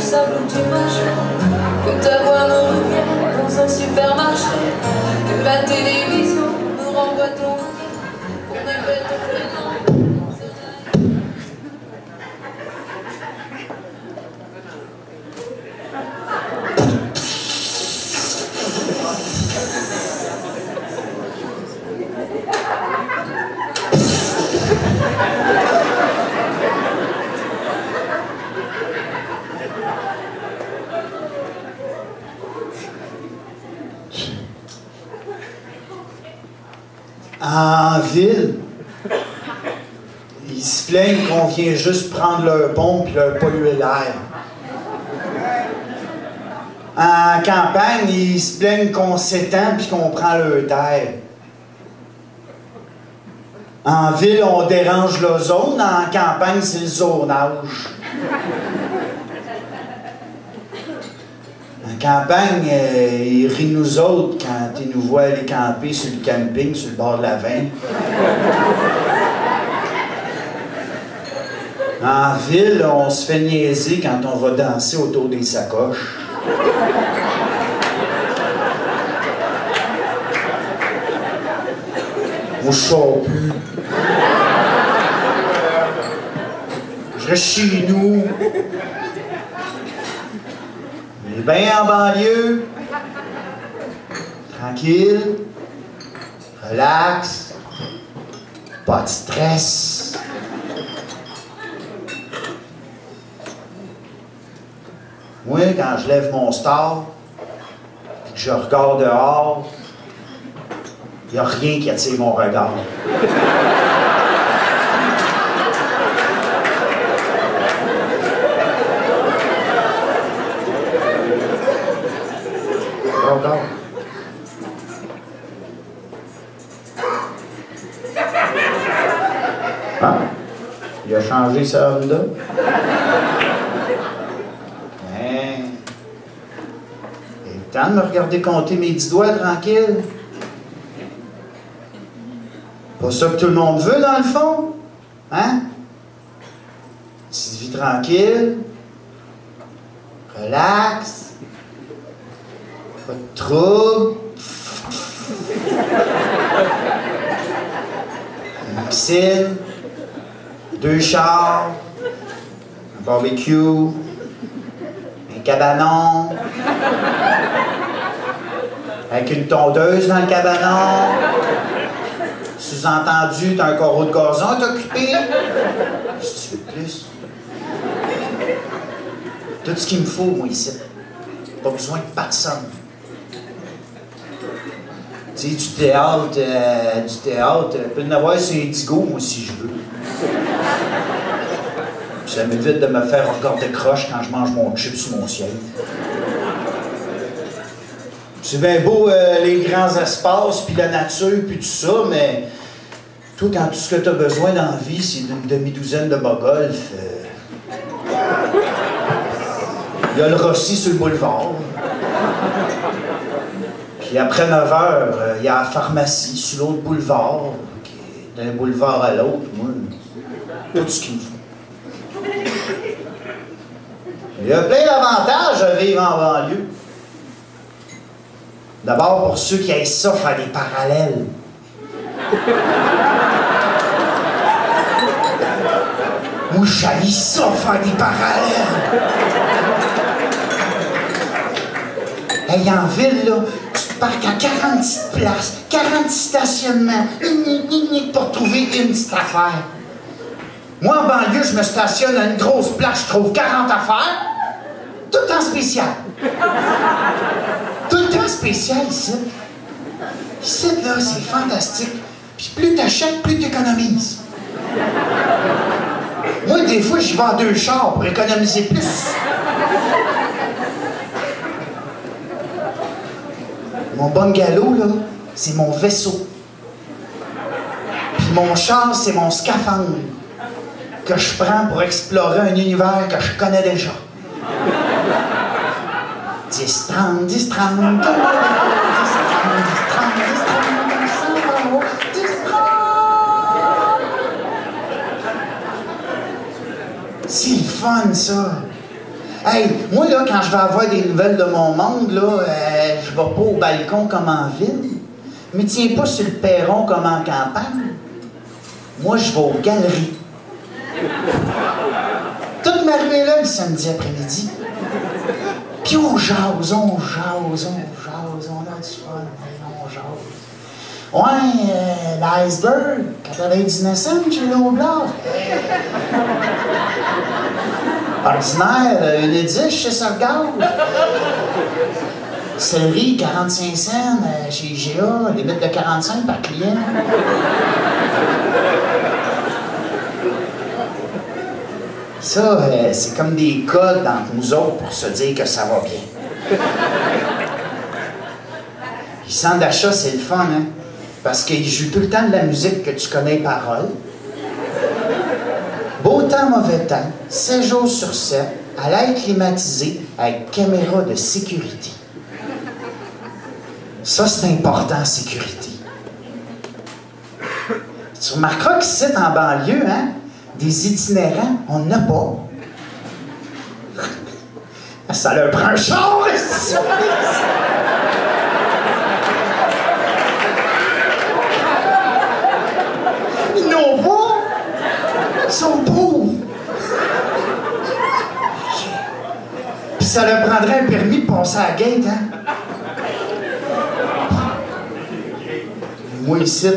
sable où tu marches, que ta voix me revienne dans un supermarché, que la télévision nous renvoie ton nom, qu'on appelle ton prénom. En ville, ils se plaignent qu'on vient juste prendre leur pompe et leur polluer l'air. En campagne, ils se plaignent qu'on s'étend puis qu'on prend leur terre. En ville, on dérange l'ozone. En campagne, c'est le zonage. En campagne, ils rient nous autres quand ils nous voient aller camper sur le camping, sur le bord de la Vin. En ville, on se fait niaiser quand on va danser autour des sacoches. Moi, je sors plus. Je reste chez nous. On est bien en banlieue. Tranquille. Relax. Pas de stress. Moi, quand je lève mon star, et que je regarde dehors, il n'y a rien qui attire mon regard. Regarde. Ah, il a changé sa Honda. Temps de me regarder compter mes 10 doigts tranquille. Pas ça que tout le monde veut dans le fond. Hein? Petite vie tranquille. Relax. Pas de trouble. Une piscine. 2 chars. Un barbecue. Un cabanon. Avec une tondeuse dans le cabanon. Sous-entendu, t'as un carreau de gazon à t'occuper. Si tu veux plus. Tout ce qu'il me faut, moi, ici. Pas besoin de personne. Tu sais, du théâtre, je peux en avoir sur Indigo, moi, si je veux. Ça m'évite de me faire regarder croche quand je mange mon chip sous mon ciel. C'est bien beau les grands espaces, puis la nature, puis tout ça, mais toi, quand tout ce que tu as besoin dans la vie, c'est d'une demi-douzaine de bas-golf, il y a le Rossi sur le boulevard. Puis après 9 heures, il y a la pharmacie sur l'autre boulevard, d'un boulevard à l'autre, moi, tout ce qu'il me faut. Il y a plein d'avantages à vivre en banlieue. D'abord, pour ceux qui aiment ça, faire des parallèles. Moi, j'haïs ça, faire des parallèles. Hey, en ville, là, tu te parques à 46 places, 46 stationnements, pour trouver une petite affaire. Moi, en banlieue, je me stationne à une grosse place, je trouve 40 affaires, tout en spécial. Tout le temps spécial, ici. Ici, là, c'est fantastique. Puis plus t'achètes, plus t'économises. Moi, des fois, j'y vais en 2 chars pour économiser plus. Mon bungalow, là, c'est mon vaisseau. Puis mon char, c'est mon scaphandre que je prends pour explorer un univers que je connais déjà. 10, 30, 10, 30, 10, 30, 10, 30, 10, 30. C'est le fun, ça. Hey, moi, là, quand je vais avoir des nouvelles de mon monde, là, je vais pas au balcon comme en ville. Mais tiens pas sur le perron comme en campagne. Moi, je vais aux galeries. Toute ma rue est là le samedi après-midi. Puis on jase, on a du fun, on jase. Ouais, l'iceberg, 99 cents chez l'Oblard. Ordinaire, une 10 chez Sargaz. Céleri, 45 cents chez IGA, limite de 45 par client. Ça, c'est comme des codes entre nous autres pour se dire que ça va bien. Les centres d'achat, c'est le fun, hein? Parce qu'ils jouent tout le temps de la musique que tu connais les paroles. Beau temps, mauvais temps, 7 jours sur 7, à l'air climatisé, avec caméra de sécurité. Ça, c'est important, sécurité. Tu remarqueras qu'ici, en banlieue, hein, des itinérants, on n'en a pas. Ça leur prend un char, ils n'ont pas. Ils sont pauvres. Puis ça leur prendrait un permis de passer à la gate, hein? Moi, ici, là,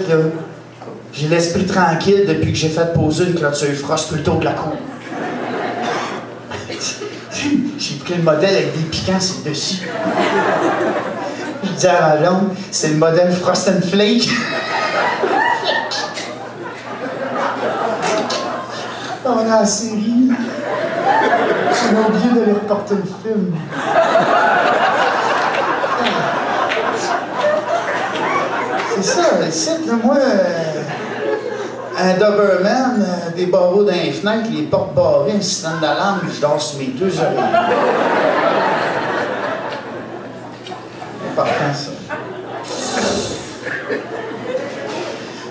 j'ai l'esprit tranquille depuis que j'ai fait poser une clôture frost tout le tour de la cour. J'ai pris le modèle avec des piquants sur le dessus. Je dis à la longue, c'est le modèle Frost and Flake. On a la série. J'ai oublié d'aller reporter le film. C'est ça, ici, là, moi, un Doberman, des barreaux dans les fenêtres, les portes barrées, un système d'alarme, je dors sur mes 2 oreilles. Important, ça.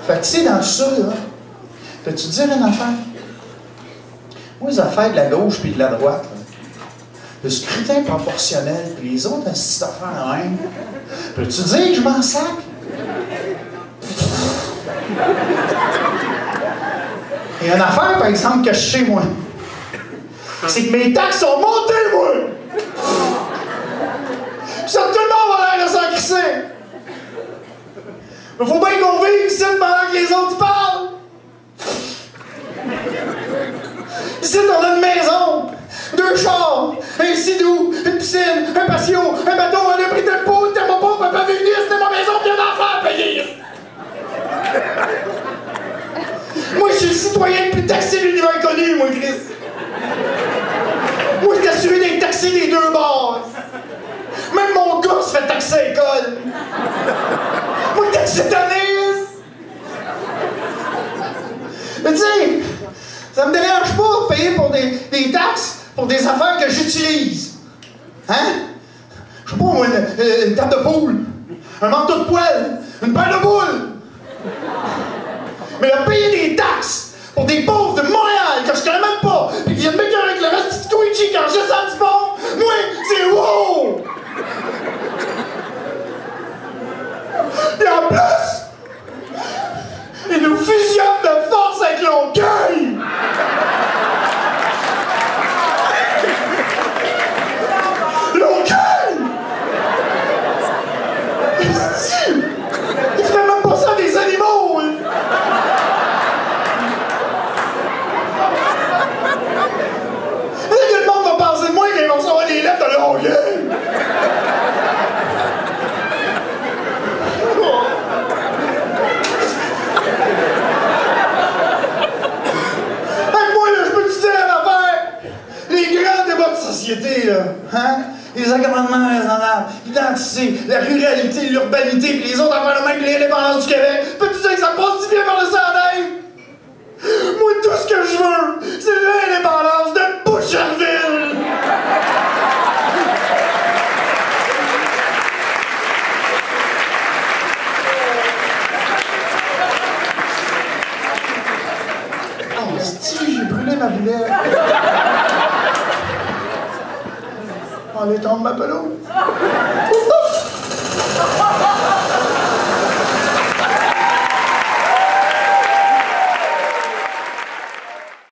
Fait que, tu sais, dans tout ça, là, peux-tu te dire une affaire? Moi, les affaires de la gauche puis de la droite, là, le scrutin proportionnel puis les autres assises d'affaires de même, peux-tu dire que je m'en sac? Il y a une affaire, par exemple, que je sais, moi. C'est que mes taxes sont montées, moi! Puis ça, tout le monde va l'air de s'en crisser! Mais faut bien qu'on vive ici pendant que les autres parlent! Ici, on a une maison, 2 chars, un sidou, une piscine, un patio, un bateau, un abri de peau, une thermopompe, un pavilloniste, c'était ma maison, puis un enfant à payer! Moi, je suis le citoyen le plus taxé de l'univers connu, moi, Chris. Moi, je suis assuré d'être taxé des 2 bords. Même mon gars se fait taxer à l'école. Moi, je taxe cette année. Mais tu sais, ça me dérange pas de payer pour des taxes pour des affaires que j'utilise. Hein? Je sais pas, moi, une table de poule, un manteau de poêle, une paire de boules. Mais là, payer des taxes pour des pauvres de Montréal que je connais même pas, puis qui viennent m'écœurer avec le reste de Twitchy quand je descends du pont, moi, c'est wow! Et en plus, ils nous fusionnent de force avec Longueuil! Longueuil! Ils feraient même pas ça des animaux! Hein? Le monde va penser de moi qu'ils vont recevoir des lettres de Longueuil! Moi, là, je peux te dire l'affaire! Les grands débats de société, là, hein? Les agréments raisonnables, l'identité, la ruralité, l'urbanité, puis les autres affaires de même que l'indépendance du Québec, peux-tu dire que ça passe si bien par le Sandin? Moi, tout ce que je veux, c'est l'indépendance de Boucherville! Oh, c'est-tu, j'ai brûlé ma boulette. On lui tombe ma pelouse.